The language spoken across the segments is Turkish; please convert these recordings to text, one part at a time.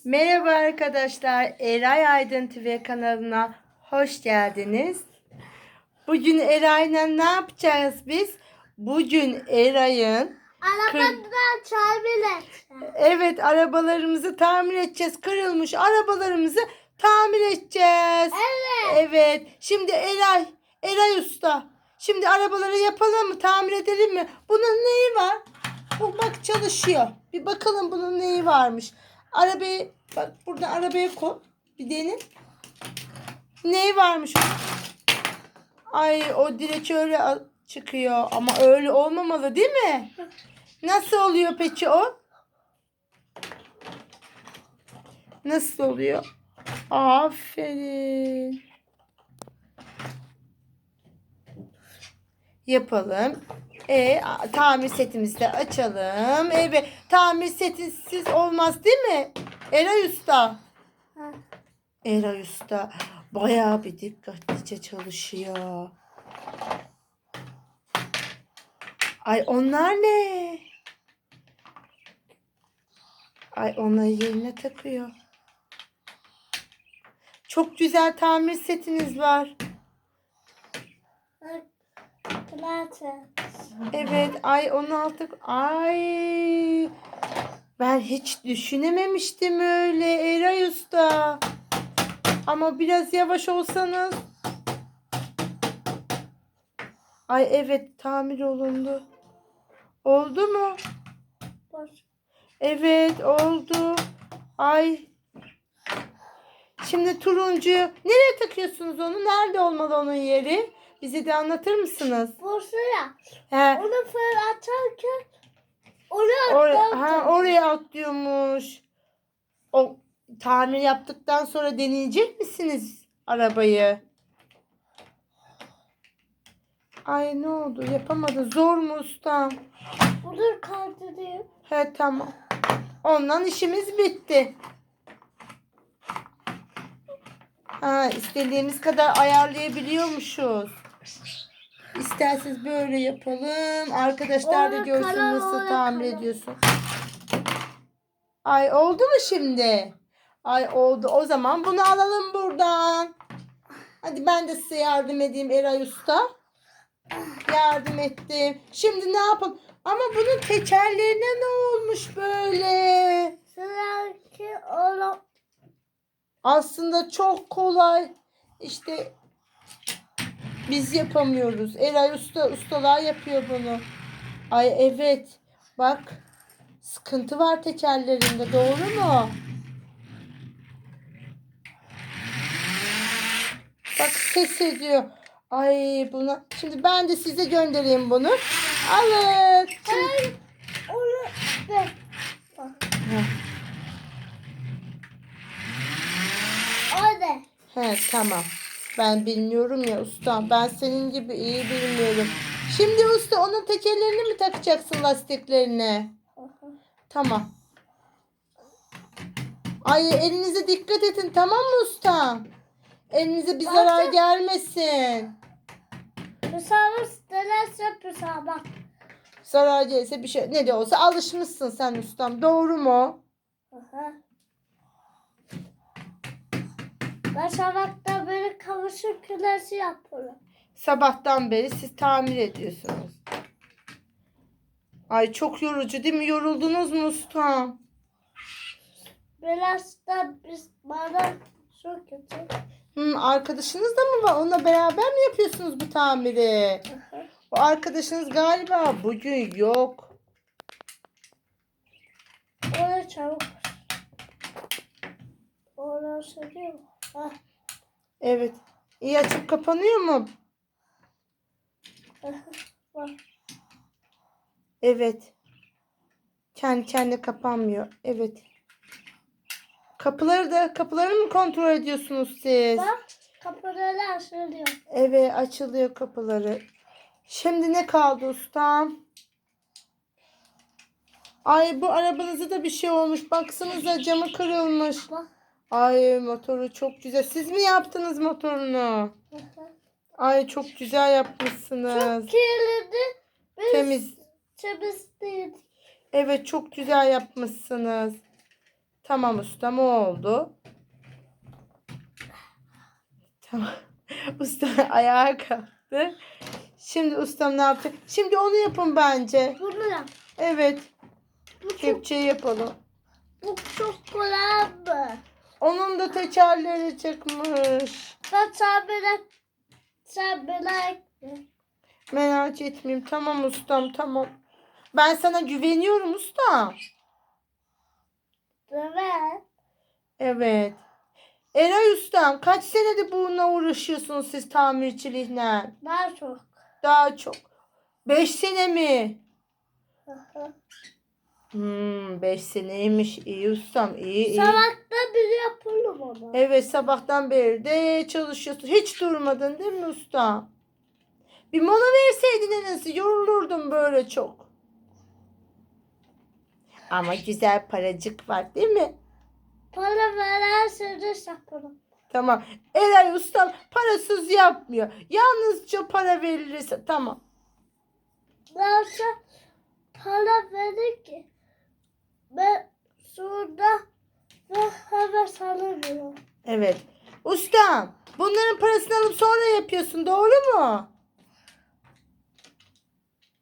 Merhaba arkadaşlar, Eray Aydın TV kanalına hoş geldiniz. Bugün Eray'la ne yapacağız biz? Bugün Eray'ın Arabadan tamir et. Evet, arabalarımızı tamir edeceğiz. Kırılmış arabalarımızı tamir edeceğiz. Evet. Evet. Şimdi Eray Usta. Şimdi arabaları yapalım mı? Tamir edelim mi? Bunun neyi var? Bu bak çalışıyor. Bir bakalım bunun neyi varmış. Arabayı bak burada arabaya koy. Bir dene. Neyi varmış bunun? Ay o direç öyle çıkıyor. Ama öyle olmamalı değil mi? Nasıl oluyor peki o? Nasıl oluyor? Aferin. Yapalım. Tamir setimizi de açalım. Evet. Tamir setisiz olmaz değil mi? Eray Usta. Ha. Eray Usta bayağı bir dikkatlice çalışıyor. Ay onlar ne? Ay onları yerine takıyor. Çok güzel tamir setiniz var. Evet, ay 16. Ay ben hiç düşünememiştim öyle Eray Usta. Ama biraz yavaş olsanız. Ay evet tamir olundu. Oldu mu? Evet oldu. Ay. Şimdi turuncuyu nereye takıyorsunuz onu? Nerede olmalı onun yeri? Bize de anlatır mısınız? Buraya. He. Onu fırın atarken oraya Oraya atlıyormuş. O tamir yaptıktan sonra deneyecek misiniz arabayı? Ay ne oldu? Yapamadın. Zor mu ustam? bunu kaldırayım. He tamam. Ondan işimiz bitti. İstediğimiz kadar ayarlayabiliyormuşuz. İsterseniz böyle yapalım. Arkadaşlar da Onu görsün kalan nasıl oraya tamir kalan. ediyorsun. Ay oldu mu şimdi? Ay oldu. O zaman bunu alalım buradan. Hadi ben de size yardım edeyim Eray Usta. Yardım ettim. Şimdi ne yapalım? Ama bunun tekerlerine ne olmuş böyle? Sıradaki onu Aslında çok kolay. İşte biz yapamıyoruz. Eray ustalar yapıyor bunu. Ay evet. Bak. Sıkıntı var tekerlerinde. Doğru mu? Bak ses ediyor. Ay buna. Şimdi ben de size göndereyim bunu. Alın. hayır, onu ver. Orada. He tamam. Ben bilmiyorum ya usta. Ben senin gibi iyi bilmiyorum. Şimdi usta onun tekerlerini mi takacaksın lastiklerine? Tamam. Ay elinize dikkat edin tamam mı usta? Elinize bir zarar gelmesin. Mesela stres yapıyorsa bak. Zarar gelirse bir şey ne de olsa alışmışsın sen ustam. Doğru mu? Ben sabahta böyle kavuşuk küresi yapıyorum. Sabahtan beri siz tamir ediyorsunuz. Ay çok yorucu değil mi? Yoruldunuz mu ustam? Biraz da biz bana çok kötü. Arkadaşınız da mı var? Onunla beraber mi yapıyorsunuz bu tamiri? O arkadaşınız galiba bugün yok. Orada çabuk. Orada söylüyor. Evet. İyi açıp kapanıyor mu? Bak. Evet. Kendi kendine kapanmıyor. Evet. Kapıları mı kontrol ediyorsunuz siz? Bak kapıları açılıyor. Evet açılıyor kapıları. Şimdi ne kaldı ustam? Ay bu arabanıza da bir şey olmuş. Baksanıza camı kırılmış. Bak. Ay motoru çok güzel. Siz mi yaptınız motorunu? Ay çok güzel yapmışsınız. Çok kirliydi. Biz Temiz. temizledik. Evet çok güzel yapmışsınız. Tamam ustam, o oldu. Tamam. Usta ayağa kalktı. Şimdi ustam ne yapacak? Şimdi onu yapın bence. Bunu yap. Evet. Bu çok, Kepçeyi yapalım. bu çok kolay mı? Onun da tekerleri çıkmış. Ben sen merak etme. Merak etmeyeyim. Tamam ustam, tamam. Ben sana güveniyorum usta. Evet. Evet. Eray ustam, kaç senedir bununla uğraşıyorsunuz siz tamircilikle? Daha çok. Daha çok. 5 sene mi? Hı hı. 5 seneymiş. İyi ustam, iyi iyi. Sabahta biri yapalım onu. Evet, sabahtan beri de çalışıyorsun. Hiç durmadın değil mi usta? Bir mola verseydin en azı, yorulurdum böyle çok. Ama güzel paracık var değil mi? Para veren sürü yaparım. Tamam. Eray ustam parasız yapmıyor. Yalnızca para verilirse tamam. Nasıl para verir ki? Ben şurada ve hemen sanırım. Evet. Ustam, bunların parasını alıp sonra yapıyorsun, doğru mu?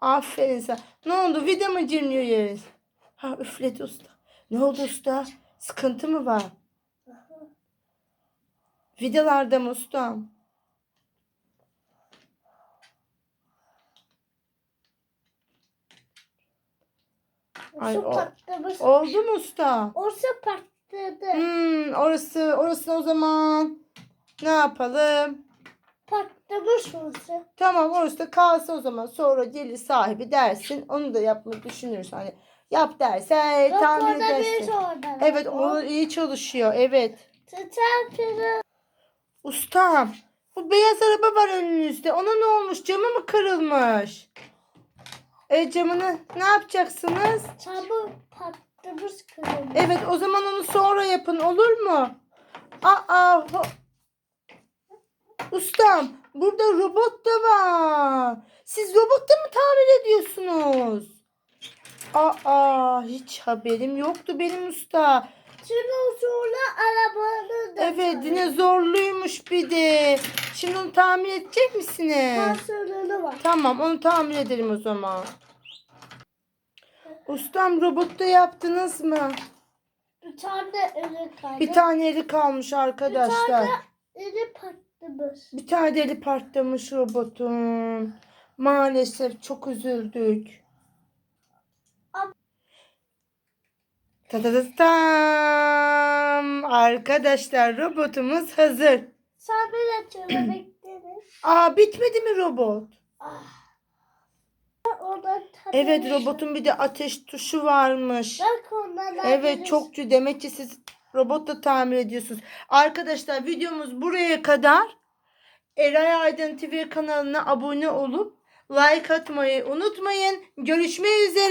Aferin sana. Ne oldu? Vida mı cimriyor yeriz? Ha, üfledi usta. Ne oldu usta? Sıkıntı mı var? Vidalarda mı ustam? Ay, Su patlamış. oldu mu usta? Orası patladı. Orası o zaman ne yapalım? Patlamış orası. Tamam, orası da kalsın o zaman. Sonra gelir sahibi dersin. Onu da yapmayı düşünürüz. Hani yap derse Yok tamir orada bir edersin. orada. Evet, o iyi çalışıyor. Evet. Sıçan piri. Ustam, bu beyaz araba var önünüzde. Ona ne olmuş? Camı mı kırılmış? Camını ne yapacaksınız? Çabuk patlamış kırılmış. Evet, o zaman onu sonra yapın, olur mu? Ustam, burada robot da var. Siz robot da mı tamir ediyorsunuz? Hiç haberim yoktu benim usta. Dinozorlu arabanı da Evet, dinozorluymuş bir de. Şimdi onu tamir edecek misiniz? Tansiyonu var. Tamam, onu tamir edelim o zaman. Ustam, robotta yaptınız mı? Bir tane eli kaldı. Bir tane eli kalmış arkadaşlar. Bir tane eli patlamış. Bir tane de eli patlamış robotun. Maalesef çok üzüldük. Tam arkadaşlar, robotumuz hazır. Sen bir açıyorum bekleriz. Bitmedi mi robot? Oradan Evet, robotun bir de ateş tuşu varmış. Bak ondan Evet, çok demek ki siz robotla tamir ediyorsunuz. Arkadaşlar, videomuz buraya kadar. Eray Aydın TV kanalına abone olup like atmayı unutmayın. Görüşmek üzere.